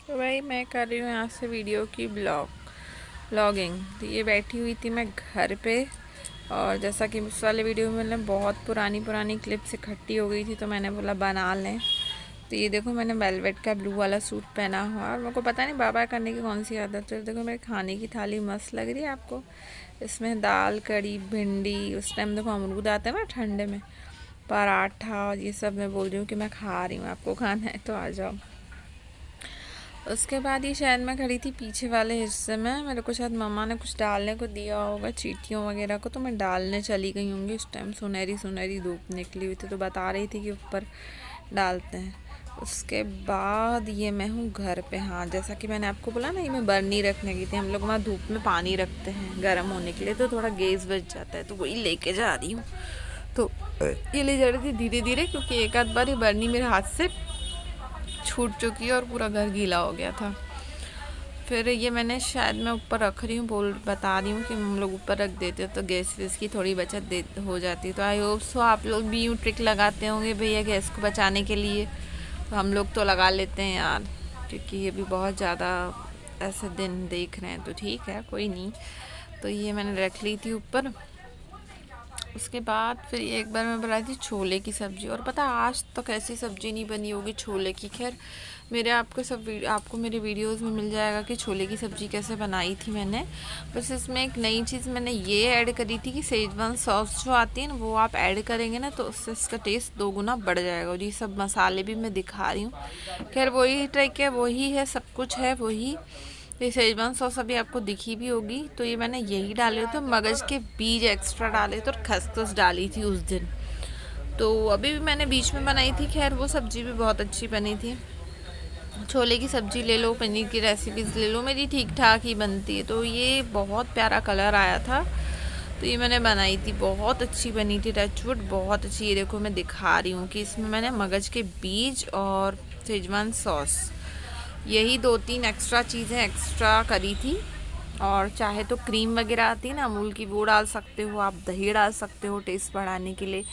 तो भाई मैं कर रही हूँ यहाँ से वीडियो की ब्लॉगिंग। तो ये बैठी हुई थी मैं घर पे, और जैसा कि उस वाले वीडियो में मैंने बहुत पुरानी पुरानी क्लिप्स इकट्ठी हो गई थी, तो मैंने बोला बना लें। तो ये देखो मैंने वेलवेट का ब्लू वाला सूट पहना हुआ, और मेरे को पता नहीं बाबा करने की कौन सी आदत है। देखो मेरे खाने की थाली मस्त लग रही है आपको। इसमें दाल, कड़ी, भिंडी, उस टाइम देखो अमरूद आते हैं ना ठंडे में, पराठा, और ये सब मैं बोल रही हूँ कि मैं खा रही हूँ। आपको खाना है तो आ जाओ। उसके बाद ये शायद मैं खड़ी थी पीछे वाले हिस्से में, मेरे को शायद मम्मा ने कुछ डालने को दिया होगा, चीटियों वगैरह को, तो मैं डालने चली गई होंगी। उस टाइम सुनहरी सुनहरी धूप निकली हुई थी, तो बता रही थी कि ऊपर डालते हैं। उसके बाद ये मैं हूँ घर पे। हाँ, जैसा कि मैंने आपको बोला ना, ये मैं बर्नी रखने गई थी। हम लोग वहाँ धूप में पानी रखते हैं गर्म होने के लिए, तो थोड़ा गैस बच जाता है, तो वही लेके जा रही हूँ। तो ये ले जा रही थी धीरे धीरे, क्योंकि एक आध बार ये बर्नी मेरे हाथ से छूट चुकी है और पूरा घर गीला हो गया था। फिर ये मैंने शायद मैं ऊपर रख रही हूँ, बता रही हूँ कि हम लोग ऊपर रख देते तो गैस वेस की थोड़ी बचत हो जाती। तो आई होप सो आप लोग भी यूँ ट्रिक लगाते होंगे भैया गैस को बचाने के लिए। तो हम लोग तो लगा लेते हैं यार, क्योंकि ये भी बहुत ज़्यादा ऐसे दिन देख रहे हैं, तो ठीक है कोई नहीं। तो ये मैंने रख ली थी ऊपर। उसके बाद फिर एक बार मैं बनाई थी छोले की सब्ज़ी, और पता आज तक ऐसी सब्ज़ी नहीं बनी होगी छोले की। खैर मेरे आपको मेरे वीडियोस में मिल जाएगा कि छोले की सब्ज़ी कैसे बनाई थी मैंने। बस इसमें एक नई चीज़ मैंने ये ऐड करी थी कि सेजवान सॉस जो आती है ना, वो आप ऐड करेंगे ना, तो उससे इसका टेस्ट 2 गुना बढ़ जाएगा। और ये सब मसाले भी मैं दिखा रही हूँ। खैर वही ट्रिक है, वही है, सब कुछ है वही। ये सेजवान सॉस अभी आपको दिखी भी होगी। तो ये मैंने यही डाले थे, मगज के बीज एक्स्ट्रा डाले थे, और खसखस डाली थी उस दिन। तो अभी भी मैंने बीच में बनाई थी। खैर वो सब्ज़ी भी बहुत अच्छी बनी थी। छोले की सब्ज़ी ले लो, पनीर की रेसिपीज़ ले लो, मेरी ठीक ठाक ही बनती है। तो ये बहुत प्यारा कलर आया था, तो ये मैंने बनाई थी, बहुत अच्छी बनी थी। टचवुड बहुत अच्छी। ये देखो मैं दिखा रही हूँ कि इसमें मैंने मगज के बीज और सेजवान सॉस, यही 2-3 एक्स्ट्रा चीज़ें एक्स्ट्रा करी थी। और चाहे तो क्रीम वगैरह आती है ना अमूल की, वो डाल सकते हो आप, दही डाल सकते हो टेस्ट बढ़ाने के लिए।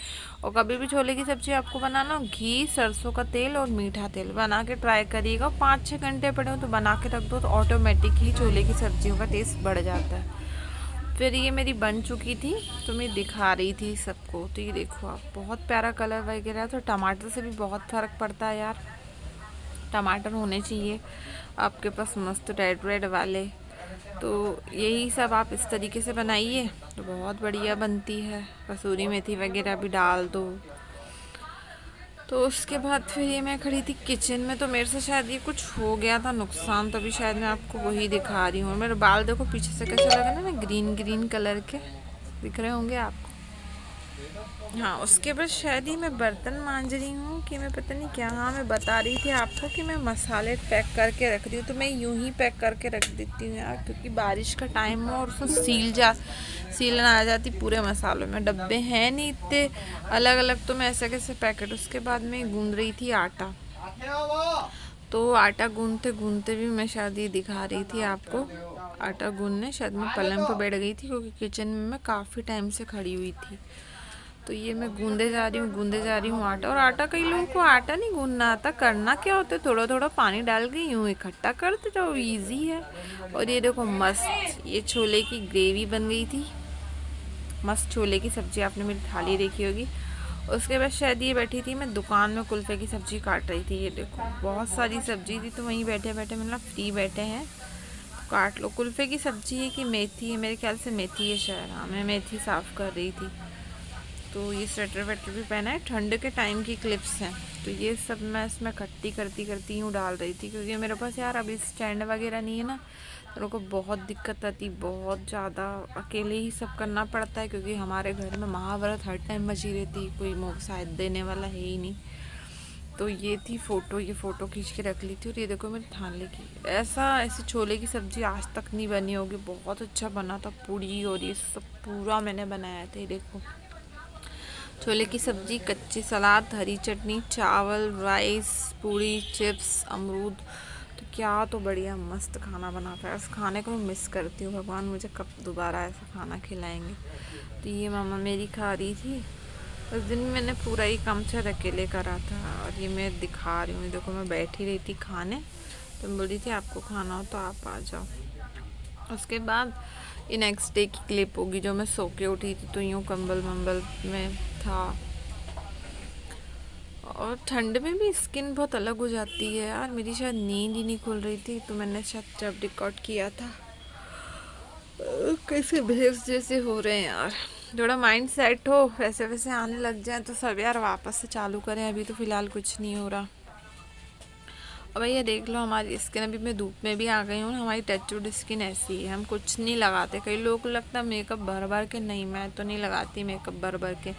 और कभी भी छोले की सब्ज़ी आपको बनाना हो, घी, सरसों का तेल और मीठा तेल बना के ट्राई करिएगा। 5-6 घंटे पड़े हो तो बना के रख दो, तो ऑटोमेटिक ही छोले की सब्जियों का टेस्ट बढ़ जाता है। फिर ये मेरी बन चुकी थी, तो मैं दिखा रही थी सबको। तो ये देखो आप, बहुत प्यारा कलर वगैरह। तो टमाटर से भी बहुत फ़र्क पड़ता है यार, टमाटर होने चाहिए आपके पास मस्त रेड रेड वाले। तो यही सब आप इस तरीके से बनाइए तो बहुत बढ़िया बनती है। कसूरी मेथी वगैरह भी डाल दो। तो उसके बाद फिर ये मैं खड़ी थी किचन में, तो मेरे से शायद ये कुछ हो गया था नुकसान, तभी शायद मैं आपको वही दिखा रही हूँ। मेरे बाल देखो पीछे से कैसे लग रहे हैं ना, ग्रीन ग्रीन कलर के दिख रहे होंगे आपको। हाँ, उसके बाद शायद ही मैं बर्तन मांज रही हूँ कि मैं पता नहीं क्या। हाँ, मैं बता रही थी आपको कि मैं मसाले पैक करके रख रही हूँ, तो मैं यूं ही पैक करके रख देती हूँ यार, क्योंकि बारिश का टाइम है और उसमें सीलन आ जाती पूरे मसालों में। डब्बे हैं नहीं इतने अलग अलग, तो मैं ऐसे कैसे पैकेट। उसके बाद मैं गूंद रही थी आटा, तो आटा गूंदते गूंदते भी मैं शायद ये दिखा रही थी आपको। आटा गूंदने शायद मैं पलंग पर बैठ गई थी, क्योंकि किचन में मैं काफ़ी टाइम से खड़ी हुई थी। तो ये मैं गूंदे जा रही हूँ आटा। और आटा, कई लोगों को आटा नहीं गूंदना आता। करना क्या होता है, थोड़ा थोड़ा पानी डाल के यूँ इकट्ठा करते जाओ, इजी है। और ये देखो मस्त ये छोले की ग्रेवी बन गई थी। मस्त छोले की सब्ज़ी आपने मेरी थाली देखी होगी। उसके बाद शायद ये बैठी थी, मैं दुकान में कुल्फ़े की सब्ज़ी काट रही थी। ये देखो बहुत सारी सब्ज़ी थी, तो वहीं बैठे बैठे मतलब फ्री बैठे हैं तो काट लो। कुल्फ़े की सब्ज़ी है कि मेथी है, मेरे ख्याल से मेथी है शायद। हाँ, मैं मेथी साफ़ कर रही थी। तो ये स्वेटर वेटर भी पहना है, ठंड के टाइम की क्लिप्स हैं। तो ये सब मैं इसमें इकट्ठी करती करती यूँ डाल रही थी, क्योंकि मेरे पास यार अभी स्टैंड वगैरह नहीं है ना, तो मेरे को बहुत दिक्कत आती, बहुत ज़्यादा। अकेले ही सब करना पड़ता है, क्योंकि हमारे घर में महाभारत हर टाइम बची रहती, कोई मुँह शायद देने वाला है ही नहीं। तो ये थी फ़ोटो, ये फ़ोटो खींच के रख ली थी। और ये देखो मेरे थाले की ऐसी छोले की सब्ज़ी आज तक नहीं बनी होगी, बहुत अच्छा बना था। पूड़ी और ये सब पूरा मैंने बनाया था। ये देखो छोले की सब्ज़ी, कच्ची सलाद, हरी चटनी, चावल, राइस, पूड़ी, चिप्स, अमरूद। तो क्या तो बढ़िया मस्त खाना बना था। इस खाने को मैं मिस करती हूँ, भगवान मुझे कब दोबारा ऐसा खाना खिलाएंगे। तो ये मामा मेरी खा रही थी। उस दिन मैंने पूरा ही काम शायद अकेले करा था। और ये मैं दिखा रही हूँ, देखो मैं बैठी रही थी खाने, तो मैं बोली थी आपको खाना हो तो आप आ जाओ। उसके बाद ये नेक्स्ट डे की क्लिप होगी जो मैं सो के उठी थी, तो यूँ कंबल वम्बल में था। और ठंड में भी स्किन बहुत अलग हो जाती है यार। मेरी शायद नींद ही नहीं खुल रही थी, तो मैंने शायद जब रिकॉर्ड किया था कैसे भेस जैसे हो रहे हैं यार। थोड़ा माइंड सेट हो, वैसे वैसे आने लग जाए तो सब यार वापस से चालू करें। अभी तो फ़िलहाल कुछ नहीं हो रहा। अब भैया देख लो हमारी स्किन, अभी मैं धूप में भी आ गई हूँ, हमारी टचवुड स्किन ऐसी है, हम कुछ नहीं लगाते। कई लोगों को लगता है मेकअप भर भर के, नहीं मैं तो नहीं लगाती मेकअप भर भर के।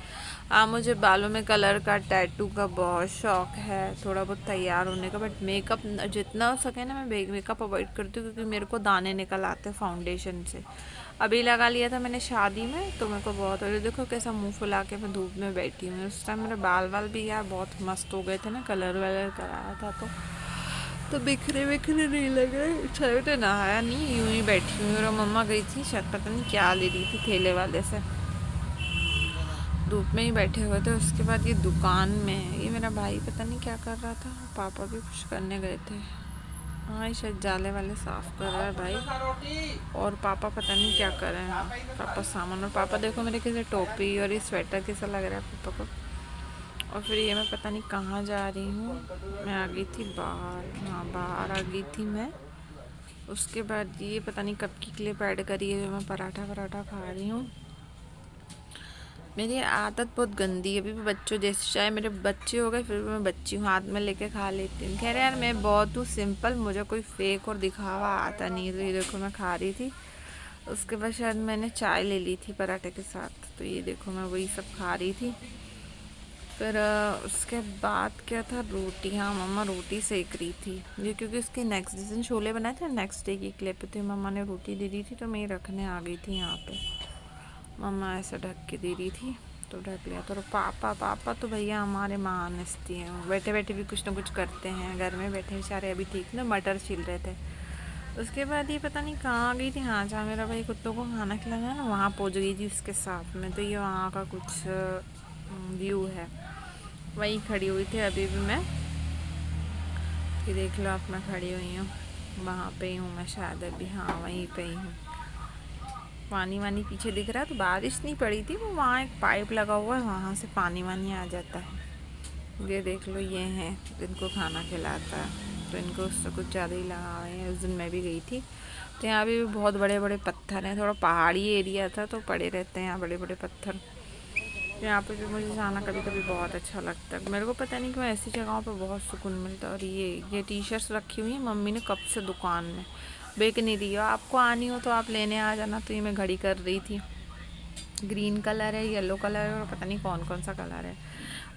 हाँ मुझे बालों में कलर का, टैटू का बहुत शौक है, थोड़ा बहुत तैयार होने का, बट मेकअप जितना हो सके ना मैं मेकअप अवॉइड करती हूँ, क्योंकि मेरे को दाने निकल आते हैं फाउंडेशन से। अभी लगा लिया था मैंने शादी में, तो मेरे को बहुत हो रही। देखो कैसा मुंह फुला के मैं धूप में बैठी हूँ। उस टाइम मेरे बाल भी यार बहुत मस्त हो गए थे ना, कलर वलर कराया था, तो बिखरे बिखरे नहीं लग रहे। छठे नहाया नहीं, यूं ही बैठी हुई। और मम्मा गई थी शायद, पता नहीं क्या ले रही थी ठेले वाले से, धूप में ही बैठे हुए थे। उसके बाद ये दुकान में ये मेरा भाई पता नहीं क्या कर रहा था, पापा भी कुछ करने गए थे। हाँ ये शायद जाले वाले साफ कर रहा है भाई, और पापा पता नहीं क्या कर रहे हैं। हाँ पापा सामान, और पापा देखो मेरे कैसे टोपी और ये स्वेटर कैसा लग रहा है पापा को। और फिर ये मैं पता नहीं कहाँ जा रही हूँ, मैं आ गई थी बाहर। हाँ बाहर आ गई थी मैं। उसके बाद ये पता नहीं कब की क्लिप ऐड करी है जो मैं पराठा खा रही हूँ। मेरी आदत बहुत गंदी है, अभी भी बच्चों जैसे, चाहे मेरे बच्चे हो गए फिर भी मैं बच्ची हूँ, हाथ में लेके खा लेती हूँ। खैर यार मैं बहुत हूँ सिंपल, मुझे कोई फेक और दिखावा आता नहीं। तो ये देखो मैं खा रही थी। उसके बाद शायद मैंने चाय ले ली थी पराठे के साथ, तो ये देखो मैं वही सब खा रही थी। फिर उसके बाद क्या था, रोटी। हाँ मम्मा रोटी सेक रही थी ये, क्योंकि उसके नेक्स्ट दिन छोले बनाए थे, नेक्स्ट डे की क्लिप थी। मम्मा ने रोटी दे दी थी तो मैं ये रखने आ गई थी यहाँ पे। मम्मा ऐसा ढक के दे रही थी तो ढक लिया। तो पापा तो भैया हमारे महान हस्ती हैं, बैठे बैठे भी कुछ ना कुछ करते हैं। घर में बैठे बेचारे अभी ठीक ना मटर छील रहे थे। उसके बाद ये पता नहीं कहाँ आ गई थी। हाँ जहाँ मेरा भाई कुत्तों को खाना खिलाना है ना, वहाँ पहुँच गई थी उसके साथ में। तो ये वहाँ का कुछ व्यू है, वहीं खड़ी हुई थी अभी भी मैं। ये देख लो आप, मैं खड़ी हुई हूँ वहाँ पे ही हूँ मैं शायद अभी। हाँ वहीं पे ही हूँ। पानी वानी पीछे दिख रहा है, तो बारिश नहीं पड़ी थी, वो वहाँ एक पाइप लगा हुआ है, वहाँ से पानी वानी आ जाता है। ये देख लो ये हैं जिनको खाना खिलाता है, तो इनको उससे कुछ ज़्यादा ही लगा हुए हैं। उस दिन मैं भी गई थी, तो यहाँ भी बहुत बड़े बड़े पत्थर हैं। थोड़ा पहाड़ी एरिया था तो पड़े रहते हैं यहाँ बड़े बड़े पत्थर। यहाँ पे भी मुझे जाना कभी कभी बहुत अच्छा लगता है। मेरे को पता नहीं क्यों ऐसी जगहों पे बहुत सुकून मिलता है। और ये टी शर्ट्स रखी हुई है मम्मी ने कब से दुकान में, बेच नहीं रही हो, आपको आनी हो तो आप लेने आ जाना। तो ये मैं घड़ी कर रही थी, ग्रीन कलर है, येलो कलर है, और पता नहीं कौन कौन सा कलर है।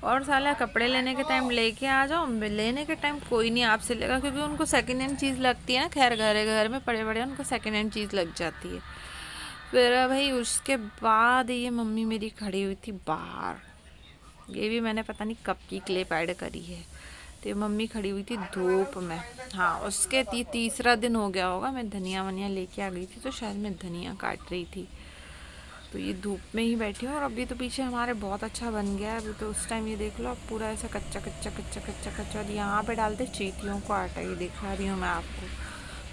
और साला कपड़े लेने के टाइम लेके आ जाओ, लेने के टाइम कोई नहीं आपसे लेगा, क्योंकि उनको सेकेंड हैंड चीज़ लगती है ना। खैर घर में पड़े पड़े उनको सेकेंड हैंड चीज़ लग जाती है। फिर भाई उसके बाद ये मम्मी मेरी खड़ी हुई थी बाहर। ये भी मैंने पता नहीं कब की क्लिप ऐड करी है। तो मम्मी खड़ी हुई थी धूप में। हाँ उसके तीसरा दिन हो गया होगा, मैं धनिया वनिया लेके आ गई थी, तो शायद मैं धनिया काट रही थी। तो ये धूप में ही बैठी हूँ। और अभी तो पीछे हमारे बहुत अच्छा बन गया है। अभी तो उस टाइम ये देख लो, अब पूरा ऐसा कच्चा कच्चा कच्चा कच्चा कच्चा। और यहाँ पे डालते चींटियों को आटा, ये दिखा रही हूँ मैं आपको।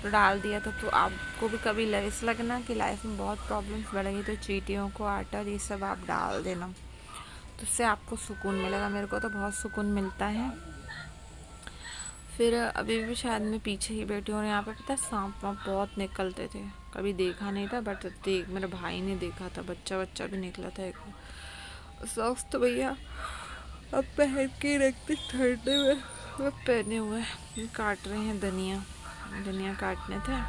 तो डाल दिया था। तो आपको भी कभी ऐसा लगना कि लाइफ में बहुत प्रॉब्लम्स बढ़ेगी, तो चींटियों को आटा ये सब आप डाल देना, तो उससे आपको सुकून मिलेगा। मेरे को तो बहुत सुकून मिलता है। फिर अभी भी शायद मैं पीछे ही बैठी हूँ। और यहाँ पे पता है सांप वाँप बहुत निकलते थे, कभी देखा नहीं था, बट मेरे भाई ने देखा था, बच्चा भी निकला था एक। सॉक्स तो भैया अब पहन के रखते ठंडे में, वो पहने हुए काट रहे हैं धनिया काटने थे।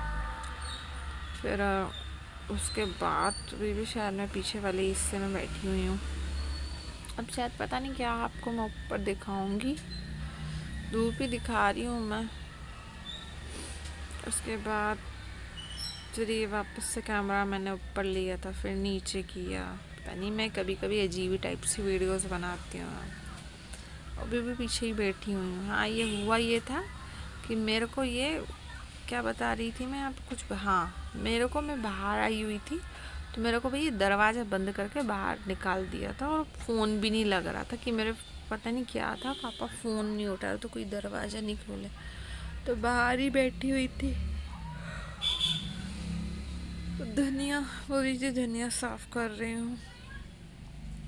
फिर उसके बाद भी शायद मैं पीछे वाले हिस्से में बैठी हुई हूँ। अब शायद पता नहीं क्या आपको मैं ऊपर दिखाऊंगी, धूप ही दिखा रही हूँ मैं। उसके बाद फिर ये वापस से कैमरा मैंने ऊपर लिया था, फिर नीचे किया। पता नहीं मैं कभी कभी अजीब टाइप से वीडियोस बनाती हूँ। अभी भी पीछे ही बैठी हुई हूँ। हाँ ये हुआ ये था कि मेरे को ये क्या बता रही थी मैं आपको कुछ। हाँ मेरे को, मैं बाहर आई हुई थी, तो मेरे को भाई दरवाज़ा बंद करके बाहर निकाल दिया था। और फ़ोन भी नहीं लग रहा था कि मेरे, पता नहीं क्या था, पापा फ़ोन नहीं उठा रहे तो कोई दरवाज़ा नहीं खोले। तो बाहर ही बैठी हुई थी, धनिया पूरी जी धनिया साफ कर रही हूँ।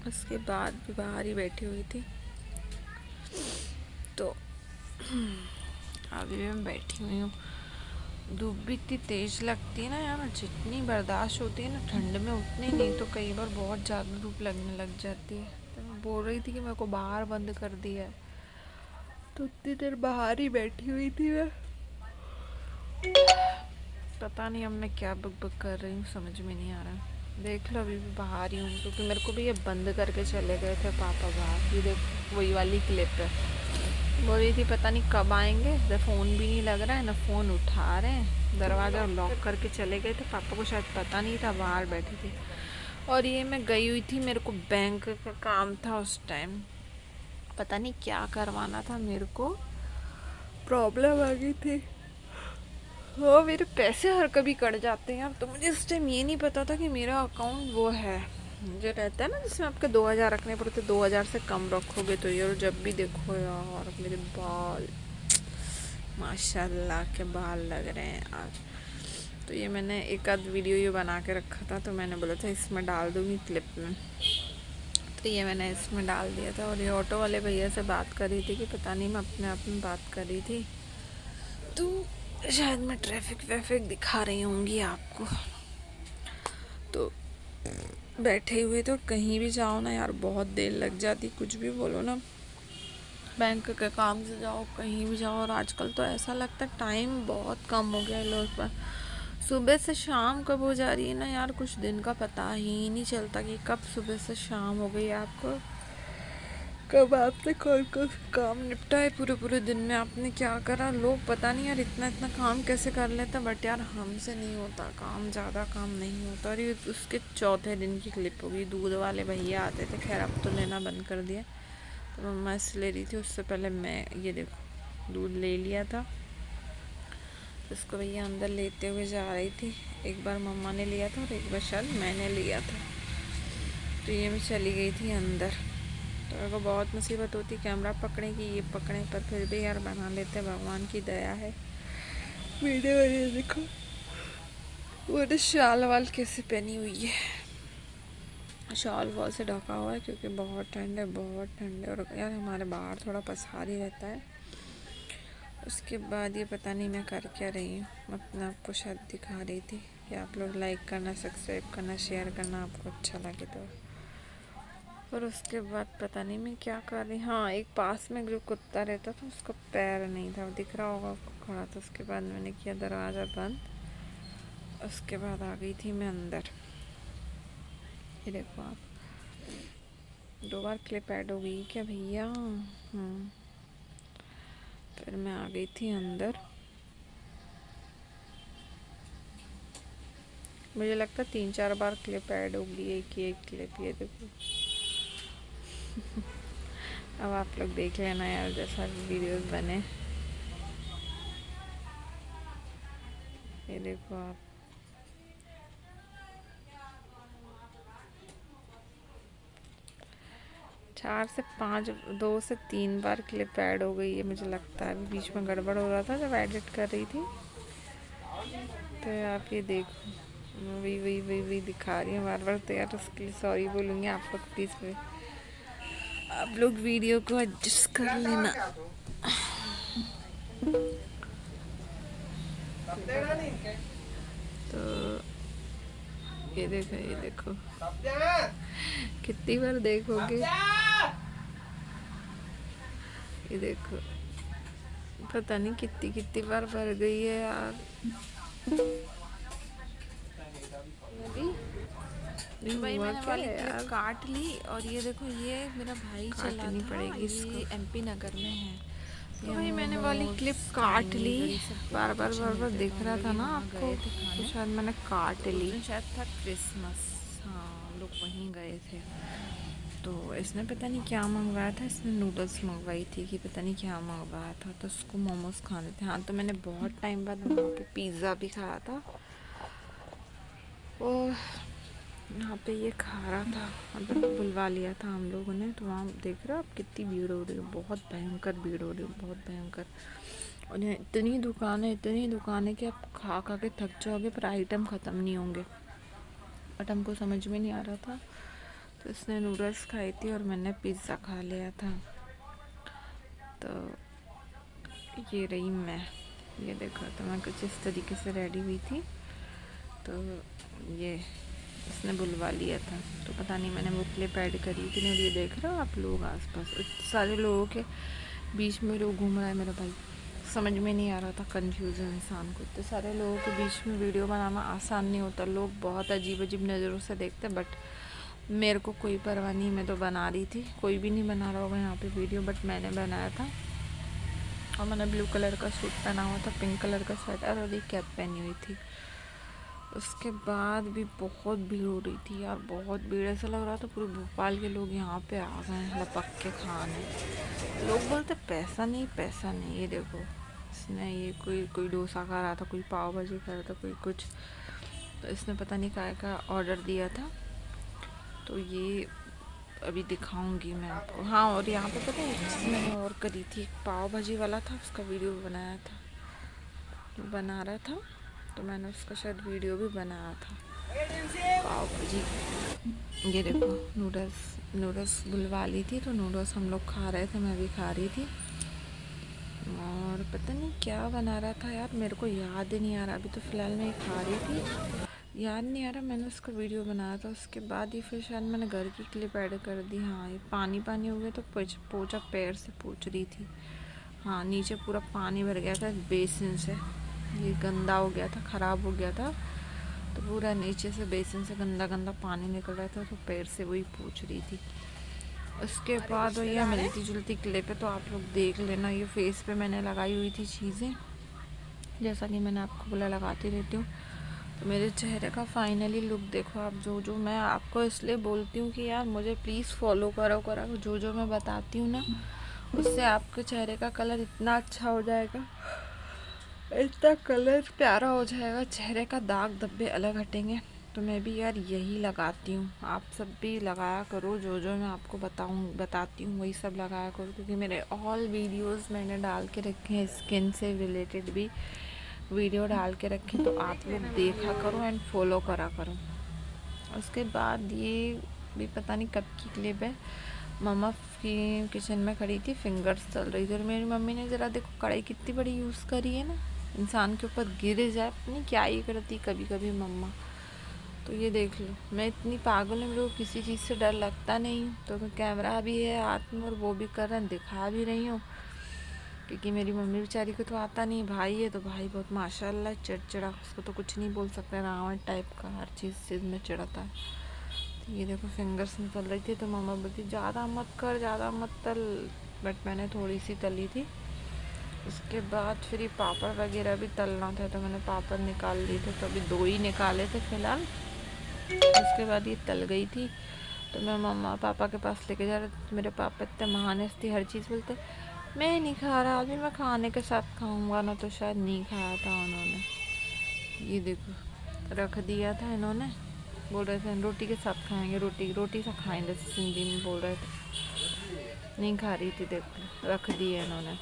उसके बाद भी बाहर ही बैठी हुई थी, तो अभी भी मैं बैठी हुई हूँ। धूप भी इतनी तेज़ लगती है ना यार, जितनी बर्दाश्त होती है ना ठंड में उतनी नहीं, तो कई बार बहुत ज़्यादा धूप लगने लग जाती है। तो मैं बोल रही थी कि मेरे को बाहर बंद कर दिया है, तो उतनी देर बाहर ही बैठी हुई थी मैं। पता नहीं अब मैं क्या बक कर रही हूँ, समझ में नहीं आ रहा। देख लो अभी भी बाहर ही हूँ, क्योंकि मेरे को भी ये बंद करके चले गए थे पापा बाहर। ये देख वही वाली क्लिप है, बोल रही थी पता नहीं कब आएंगे, फ़ोन भी नहीं लग रहा है ना, फ़ोन उठा रहे हैं, दरवाज़ा लॉक करके चले गए थे। पापा को शायद पता नहीं था, बाहर बैठी थी। और ये मैं गई हुई थी, मेरे को बैंक का काम था उस टाइम, पता नहीं क्या करवाना था मेरे को, प्रॉब्लम आ गई थी। हाँ मेरे पैसे हर कभी कट जाते हैं यार, तो मुझे इस टाइम ये नहीं पता था कि मेरा अकाउंट वो है, जो रहता है ना जिसमें आपके 2000 रखने पड़ते, 2000 से कम रखोगे तो ये। और जब भी देखो यार मेरे बाल माशाल्लाह के बाल लग रहे हैं यार। तो ये मैंने एक आध वीडियो ये बना के रखा था, तो मैंने बोला था इसमें डाल दूँगी क्लिप में, तो ये मैंने इसमें डाल दिया था। और ये ऑटो वाले भैया से बात कर रही थी कि पता नहीं, मैं अपने आप में बात कर रही थी, तो शायद मैं ट्रैफिक वैफिक दिखा रही होंगी आपको। तो बैठे हुए तो कहीं भी जाओ ना यार बहुत देर लग जाती, कुछ भी बोलो ना, बैंक के काम से जाओ कहीं भी जाओ। और आजकल तो ऐसा लगता है टाइम बहुत कम हो गया है लोग पर, सुबह से शाम कब हो जा रही है ना यार, कुछ दिन का पता ही नहीं चलता कि कब सुबह से शाम हो गई। आपको कब आपने कौन कौन काम निपटा है पूरे पूरे दिन में, आपने क्या करा। लोग पता नहीं यार इतना इतना काम कैसे कर लेते, बट यार हमसे नहीं होता काम, ज़्यादा काम नहीं होता। और ये उसके चौथे दिन की क्लिप होगी, दूध वाले भैया आते थे, खैर अब तो लेना बंद कर दिया, तो मम्मा इससे ले रही थी। उससे पहले मैं ये देखो दूध ले लिया था, उसको भैया अंदर लेते हुए जा रही थी। एक बार मम्मा ने लिया था और एक बार शायद मैंने लिया था, तो ये मैं चली गई थी अंदर। तो मेरे को बहुत मुसीबत होती कैमरा पकड़े कि ये पकड़े, पर फिर भी यार बना लेते, भगवान की दया है। वीडियो वीडियो देखो, वो शाल वाल कैसे पहनी हुई है, शॉल वॉल से ढका हुआ है, क्योंकि बहुत ठंड है, बहुत ठंड है। और यार हमारे बाहर थोड़ा पसार ही रहता है। उसके बाद ये पता नहीं मैं कर क्या रही हूँ, अपने आप को शायद दिखा रही थी कि आप लोग लाइक करना, सब्सक्राइब करना, शेयर करना आपको अच्छा लगे तो। और उसके बाद पता नहीं मैं क्या कर रही, हाँ एक पास में जो कुत्ता रहता था उसका पैर नहीं था, दिख रहा होगा आपको, खड़ा था। उसके बाद मैंने किया दरवाज़ा बंद, उसके बाद आ गई थी मैं अंदर। ये देखो आप, 2 बार क्लिप ऐड हो गई क्या भैया। फिर मैं आ गई थी अंदर, मुझे लगता 3-4 बार क्लिप ऐड हो गई, एक क्लिप। ये देखो अब आप लोग देख लेना यार जैसा वीडियोस बने। ये देखो आप, चार से 5, 2 से 3 बार क्लिप ऐड हो गई है मुझे लगता है। अभी बीच में गड़बड़ हो रहा था जब एडिट कर रही थी, तो आप ये देखो मैं वही दिखा रही हूँ बार बार। तो यार उसके लिए सॉरी बोलूँगी, आप लोग प्लीज़, आप लोग वीडियो को एडजस्ट कर लेना। तो ये देखो कितनी बार देखोगे, ये देखो पता नहीं कितनी बार भर गई है यार। भाई मैंने वाली क्लिप काट ली, और ये देखो ये मेरा भाई चला था, पड़ेगी ये MP नगर में है। तो भाई मैंने वाली क्लिप काट ली, बार बार दिख रहा था ना आपको, तो शायद मैंने काट ली। शायद था क्रिसमस, हाँ हम लोग वहीं गए थे। तो इसने पता नहीं क्या मंगवाया था, इसने नूडल्स मंगवाई थी कि पता नहीं क्या मंगवाया था, तो उसको मोमोज खाने थे। हाँ तो मैंने बहुत टाइम बाद वहाँ पे पिज़्ज़ा भी खाया था, और यहाँ पे ये खा रहा था, मतलब बुलवा लिया था हम लोगों ने। तो वहाँ देख रहे हो आप कितनी भीड़ हो रही है, बहुत भयंकर भीड़ हो रही है, बहुत भयंकर। उन्हें इतनी दुकान है कि आप खा खा के थक जाओगे पर आइटम ख़त्म नहीं होंगे। बट हमको समझ में नहीं आ रहा था, तो इसने नूडल्स खाई थी और मैंने पिज़्ज़ा खा लिया था। तो ये रही मैं, ये देखो, तो मैं कुछ इस तरीके से रेडी हुई थी। तो ये इसने बुलवा लिया था, तो पता नहीं मैंने वो क्लिप ऐड करी कि नहीं। ये देख रहे हो आप लोग आसपास सारे लोगों के बीच में लोग घूम रहा है मेरा भाई। समझ में नहीं आ रहा था, कंफ्यूजन इंसान को। तो सारे लोगों के बीच में वीडियो बनाना आसान नहीं होता, लोग बहुत अजीब अजीब नज़रों से देखते। बट मेरे को कोई परवाह नहीं, मैं तो बना रही थी। कोई भी नहीं बना रहा होगा यहाँ पे वीडियो, बट मैंने बनाया था। और मैंने ब्लू कलर का सूट पहना हुआ था, पिंक कलर का स्वेटर और एक कैप पहनी हुई थी। उसके बाद भी बहुत भीड़ हो रही थी यार, बहुत भीड़। ऐसा लग रहा था पूरे भोपाल के लोग यहाँ पे आ गए हैं लपक के खाने। लोग बोलते पैसा नहीं पैसा नहीं। ये देखो, इसने ये कोई डोसा खा रहा था, कोई पाव भाजी खा रहा था, कोई कुछ। तो इसने पता नहीं काय का ऑर्डर दिया था। तो ये अभी दिखाऊंगी मैं आपको। हाँ, और यहाँ पे पता है एक चीज़ मैंने और करी थी। एक पाव भाजी वाला था, उसका वीडियो बनाया था, बना रहा था, तो मैंने उसका शायद वीडियो भी बनाया था, पाव भाजी। ये देखो, नूडल्स बुलवा ली थी, तो नूडल्स हम लोग खा रहे थे, मैं भी खा रही थी। और पता नहीं क्या बना रहा था यार, मेरे को याद ही नहीं आ रहा। अभी तो फ़िलहाल मैं खा रही थी, याद नहीं आ रहा। मैंने उसका वीडियो बनाया था, उसके बाद ही फिर शायद मैंने घर की क्लिप ऐड कर दी। हाँ, ये पानी पानी हो गया तो पोछा पैर से पोंछ रही थी। हाँ, नीचे पूरा पानी भर गया था बेसिन से, ये गंदा हो गया था, ख़राब हो गया था। तो पूरा नीचे से बेसिन से गंदा गंदा पानी निकल रहा था, तो पैर से वही पोंछ रही थी। उसके बाद ये मिलती जुलती क्लिप है, तो आप लोग देख लेना। ये फेस पे मैंने लगाई हुई थी चीज़ें, जैसा कि मैंने आपको बोला लगाती रहती हूँ। तो मेरे चेहरे का फाइनली लुक देखो आप। जो मैं आपको इसलिए बोलती हूँ कि यार मुझे प्लीज़ फॉलो करो। जो मैं बताती हूँ ना, उससे आपके चेहरे का कलर इतना अच्छा हो जाएगा, इतना कलर प्यारा हो जाएगा, चेहरे का दाग धब्बे अलग हटेंगे। तो मैं भी यार यही लगाती हूँ, आप सब भी लगाया करो। जो मैं आपको बताती हूँ वही सब लगाया करो, क्योंकि मेरे ऑल वीडियोस मैंने डाल के रखे हैं, स्किन से रिलेटेड भी वीडियो डाल के रखे, तो आप लोग देखा करो एंड फॉलो करा करो। उसके बाद ये भी पता नहीं कब की क्लिप है, मम्मा की किचन में खड़ी थी, फिंगर्स चल रही थी, और मेरी मम्मी ने ज़रा देखो कढ़ाई कितनी बड़ी यूज़ करी है ना, इंसान के ऊपर गिर जाए। नहीं क्या ही करती कभी कभी मम्मा। तो ये देख लो, मैं इतनी पागल हूँ, मेरे को किसी चीज़ से डर लगता नहीं। तो कैमरा भी है हाथ में और वो भी कर रहे हैं, दिखा भी रही हूँ, क्योंकि मेरी मम्मी बेचारी को तो आता नहीं। भाई है तो भाई बहुत माशाल्लाह चिड़चिड़ा, उसको तो कुछ नहीं बोल सकते, रावण टाइप का, हर चीज़ में चिढ़ता है। तो ये देखो फिंगर्स में तल रही थी, तो मम्मा बोलती ज़्यादा मत कर, ज़्यादा मत तल। बट मैंने थोड़ी सी तली थी। उसके बाद फिर ये पापड़ वगैरह भी तलना था, तो मैंने पापड़ निकाल लिए थे, तो अभी 2 ही निकाले थे फ़िलहाल। उसके बाद ये तल गई थी, तो मैं मम्मा पापा के पास लेके जा रहे थे। तो मेरे पापा इतने महानस थी, हर चीज़ बोलते मैं नहीं खा रहा, अभी मैं खाने के साथ खाऊंगा ना, तो शायद नहीं खाया था उन्होंने। ये देखो रख दिया था इन्होंने, बोल रहे थे रोटी के साथ खाएंगे, रोटी से खाएंगे, सिंधी में बोल रहे थे। नहीं खा रही थी, देखो रख दिया इन्होंने।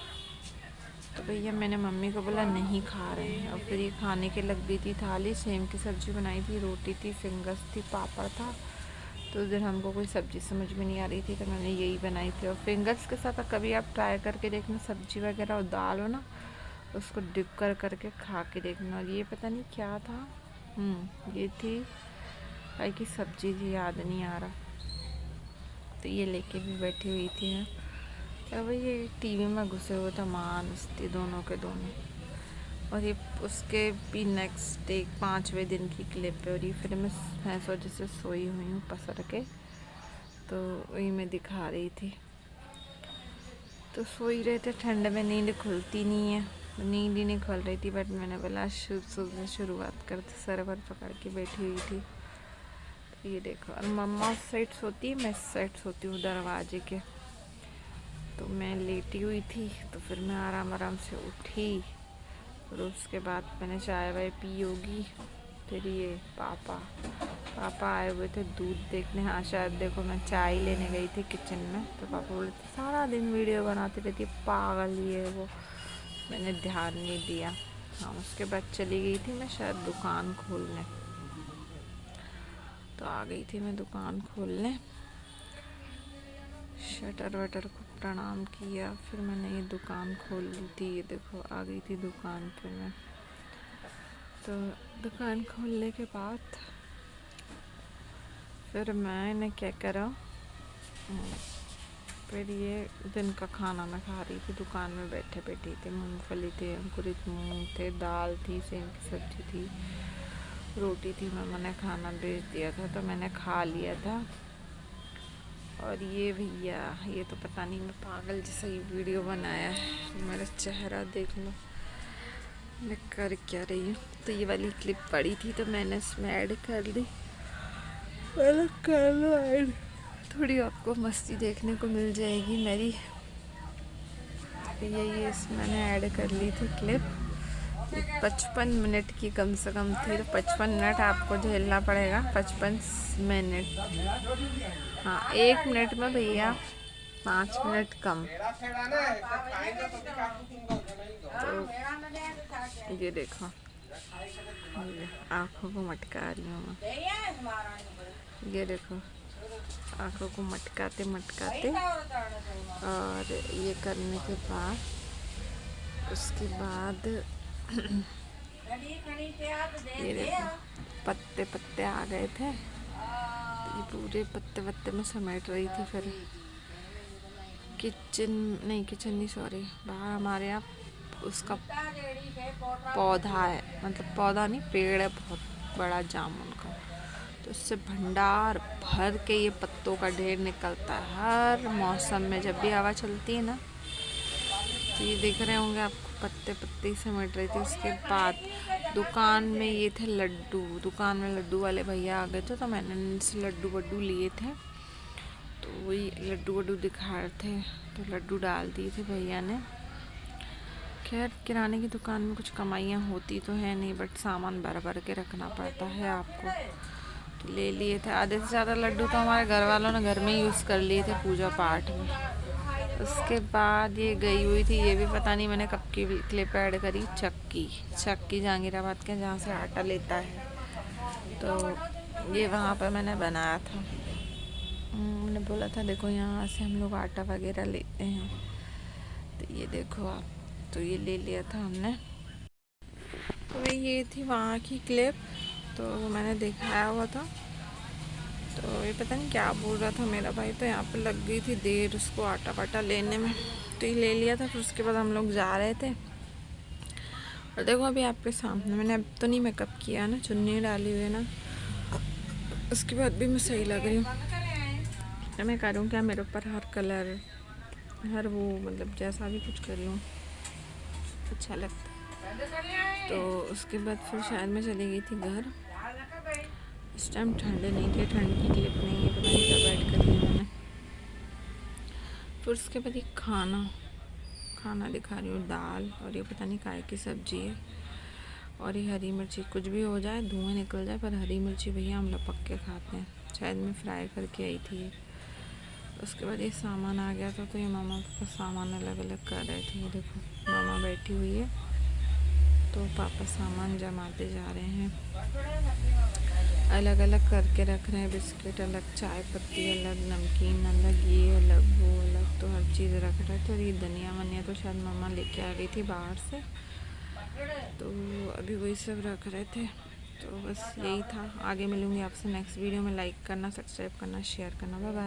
तो भैया मैंने मम्मी को बोला नहीं खा रहे हैं, और फिर ये खाने के लग गई थी थाली। सेम की सब्ज़ी बनाई थी, रोटी थी, फिंगर्स थी, पापड़ था। तो उस दिन हमको कोई सब्ज़ी समझ में नहीं आ रही थी, तो मैंने यही बनाई थी। और फिंगर्स के साथ कभी आप ट्राई करके देखना, सब्ज़ी वगैरह और दाल हो ना, उसको डिप करके खा के देखना। और ये पता नहीं क्या था, ये थी भाई की सब्ज़ी थी, याद नहीं आ रहा। तो ये लेके भी बैठी हुई थी मैं। अब ये टीवी में घुसे हुए थे, मान मस्ती दोनों के दोनों। और ये उसके भी नेक्स्ट डे 5वें दिन की क्लिप है, और ये फिर मैं भैंस वजह से सोई हुई हूँ पसर के, तो वही मैं दिखा रही थी। तो सोई रहे थे, ठंड में नींद खुलती नहीं है, नींद ही नहीं खुल रही थी। बट मैंने बोला शुरुआत करते, सरवर पकड़ के बैठी हुई थी। तो ये देखो, और मम्मा उस साइड सोती है, मैं इस साइड सोती हूँ दरवाजे के। तो मैं लेटी हुई थी, तो फिर मैं आराम से उठी, और उसके बाद मैंने चाय वाय पी होगी। फिर ये पापा आए हुए थे दूध देखने। हाँ शायद, देखो मैं चाय लेने गई थी किचन में, तो पापा बोले थे सारा दिन वीडियो बनाती रहती है पागल, ये वो। मैंने ध्यान नहीं दिया। हाँ, उसके बाद चली गई थी मैं शायद दुकान खोलने, तो आ गई थी मैं दुकान खोलने, शटर वटर को प्रणाम किया, फिर मैंने ये दुकान खोल ली थी। ये देखो आ गई थी दुकान पे मैं। तो दुकान खोलने के बाद फिर मैंने क्या करा, फिर ये दिन का खाना मैं खा रही थी दुकान में बैठे बैठी थी। मूंगफली थे, अंकुरित मूंग थे, दाल थी, सेम की सब्जी थी, रोटी थी। मैंने खाना भेज दिया था तो मैंने खा लिया था। और ये भैया, ये तो पता नहीं मैं पागल जैसा ही वीडियो बनाया है। मेरा चेहरा देख लो, मैं कर क्या रही हूँ। तो ये वाली क्लिप पड़ी थी तो मैंने इसमें ऐड कर दी। कर लो ऐड, थोड़ी आपको मस्ती देखने को मिल जाएगी मेरी। ये मैंने ऐड कर ली थी क्लिप। 55 मिनट की कम से कम थी, तो 55 मिनट आपको झेलना पड़ेगा। 55 मिनट, हाँ 1 मिनट में भैया 5 मिनट कम। तो ये देखो, आँखों को मटका रही हूँ मैं। ये देखो आँखों को मटकाते मटकाते, और ये करने के बाद उसके बाद ये देखो पत्ते पत्ते आ गए थे। ये पूरे पत्ते वत्ते में समेट रही थी। फिर किचन नहीं सॉरी, बाहर हमारे यहाँ उसका पौधा है, मतलब पौधा नहीं पेड़ है बहुत बड़ा जामुन का, तो उससे भंडार भर के ये पत्तों का ढेर निकलता है हर मौसम में। जब भी हवा चलती है ना, तो ये देख रहे होंगे आपको पत्ते पत्ते ही समेट रही थी। उसके बाद दुकान में ये थे लड्डू, दुकान में लड्डू वाले भैया आ गए थे, तो मैंने इनसे लड्डू वड्डू लिए थे। तो वही लड्डू वड्डू दिखा रहे थे, तो लड्डू डाल दिए थे भैया ने। खैर किराने की दुकान में कुछ कमाइयाँ होती तो है नहीं, बट सामान भर भर के रखना पड़ता है आपको। तो ले लिए थे आधे से ज़्यादा लड्डू, तो हमारे घर वालों ने घर में यूज़ कर लिए थे पूजा पाठ में। उसके बाद ये गई हुई थी, ये भी पता नहीं मैंने कब की क्लिप ऐड करी, चक्की जहांगीराबाद के जहाँ से आटा लेता है, तो ये वहाँ पर मैंने बनाया था। मैंने बोला था देखो यहाँ से हम लोग आटा वगैरह लेते हैं, तो ये देखो आप, तो ये ले लिया था हमने। तो ये थी वहाँ की क्लिप, तो मैंने दिखाया हुआ था। तो ये पता नहीं क्या बोल रहा था मेरा भाई, तो यहाँ पे लग गई थी देर उसको आटा वाटा लेने में, तो ये ले लिया था। फिर उसके बाद हम लोग जा रहे थे, और देखो अभी आपके सामने मैंने अब तो नहीं मेकअप किया ना, चुन्नी डाली हुई है ना, उसके बाद भी मैं सही लग रही हूँ। तो मैं करूँ क्या, मेरे ऊपर हर कलर हर वो मतलब जैसा भी कुछ कर लूँ अच्छा लगता। तो उसके बाद फिर शायद मैं चली गई थी घर। इस टाइम ठंड नहीं थी, ठंड की क्लिप नहीं है, पता नहीं कब ऐड करी है मैंने। फिर उसके बाद एक खाना दिखा रही हूँ, दाल, और ये पता नहीं काय की सब्जी है, और ये हरी मिर्ची। कुछ भी हो जाए, धुआं निकल जाए, पर हरी मिर्ची भैया हम लोग पक्के खाते हैं। शायद मैं फ्राई करके आई थी। उसके बाद ये सामान आ गया था, तो ये मामा पापा सामान अलग अलग कर रहे थे। ये देखो मामा बैठी हुई है, तो पापा सामान जमाते जा रहे हैं, अलग अलग करके रख रहे हैं। बिस्किट अलग, चाय पत्ती अलग, नमकीन अलग, ये अलग वो अलग, तो हर चीज़ रख रहे थे। और ये धनिया वनिया तो शायद मामा लेके आ गई थी बाहर से, तो अभी वही सब रख रहे थे। तो बस यही था। आगे मिलूँगी आपसे नेक्स्ट वीडियो में। लाइक करना, सब्सक्राइब करना, शेयर करना। Bye bye.